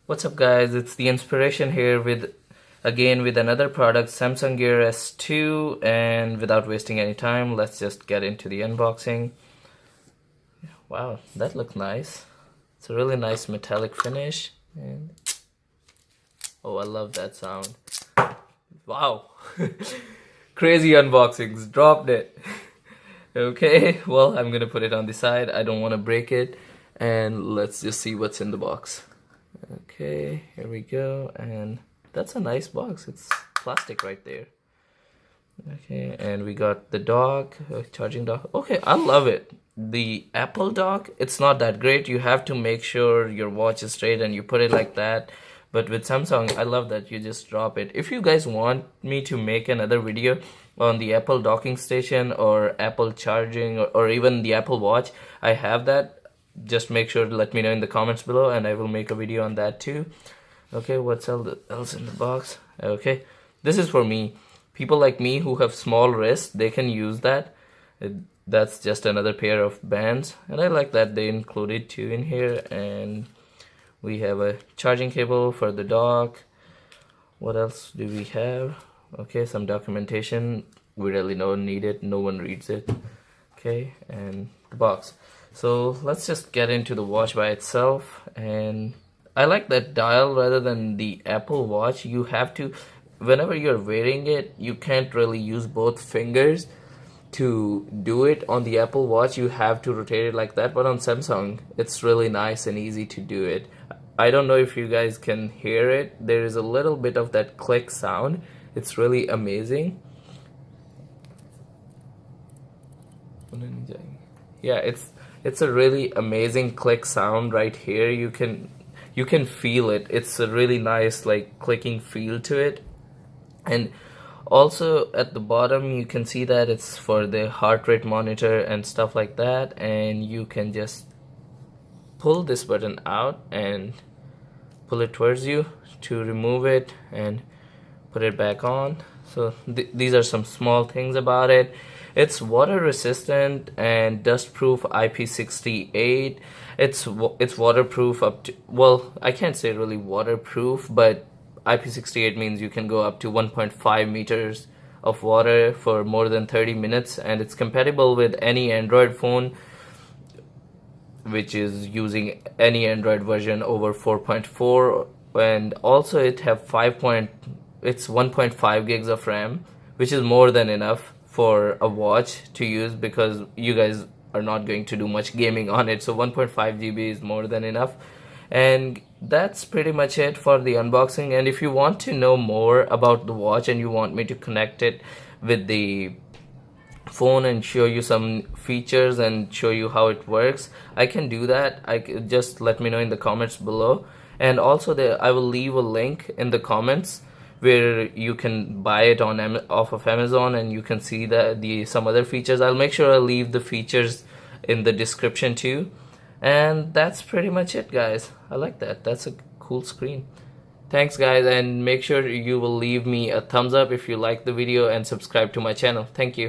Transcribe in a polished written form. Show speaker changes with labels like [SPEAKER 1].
[SPEAKER 1] What's up guys, it's the Inspiration here with another product, Samsung Gear S2, and without wasting any time, let's just get into the unboxing. Wow, that looks nice. It's a really nice metallic finish, and oh, I love that sound. Wow. Crazy unboxings, dropped it. Okay, well, I'm gonna put it on the side. I don't want to break it, and let's just see what's in the box. Okay, here we go, and that's a nice box. It's plastic right there. Okay, and we got the dock, charging dock. Okay, I love it. The Apple dock, it's not that great. You have to make sure your watch is straight and you put it like that. But with Samsung, I love that you just drop it. If you guys want me to make another video on the Apple docking station or Apple charging or even the Apple Watch, I have that. Just make sure to let me know in the comments below and I will make a video on that too. Okay, what's else in the box? Okay, this is for me. People like me who have small wrists, they can use that. That's just another pair of bands, and I like that they included two in here. And we have a charging cable for the dock. What else do we have? Okay, some documentation. We really don't need it. No one reads it. Okay, and the box. So let's just get into the watch by itself. And I like that dial rather than the Apple Watch. You have to, whenever you're wearing it, you can't really use both fingers to do it. On the Apple Watch, you have to rotate it like that, but on Samsung, it's really nice and easy to do it. I don't know if you guys can hear it. There is a little bit of that click sound. It's really amazing. Yeah, it's a really amazing click sound right here. You can feel it. It's a really nice like clicking feel to it. And also at the bottom you can see that it's for the heart rate monitor and stuff like that, and you can just pull this button out and pull it towards you to remove it and put it back on. So these are some small things about it. It's water resistant and dust proof IP68. It's waterproof up to, well, I can't say really waterproof, but IP68 means you can go up to 1.5 meters of water for more than 30 minutes, and it's compatible with any Android phone which is using any Android version over 4.4, and also it have 1.5 gigs of RAM, which is more than enough for a watch to use because you guys are not going to do much gaming on it. So 1.5 GB is more than enough. And that's pretty much it for the unboxing. And if you want to know more about the watch and you want me to connect it with the phone and show you some features and show you how it works, I can do that. Just let me know in the comments below. And also I will leave a link in the comments where you can buy it off of Amazon, and you can see some other features. I'll make sure I leave the features in the description too. And that's pretty much it, guys. I like that. That's a cool screen. Thanks guys, and make sure you will leave me a thumbs up if you like the video and subscribe to my channel. Thank you.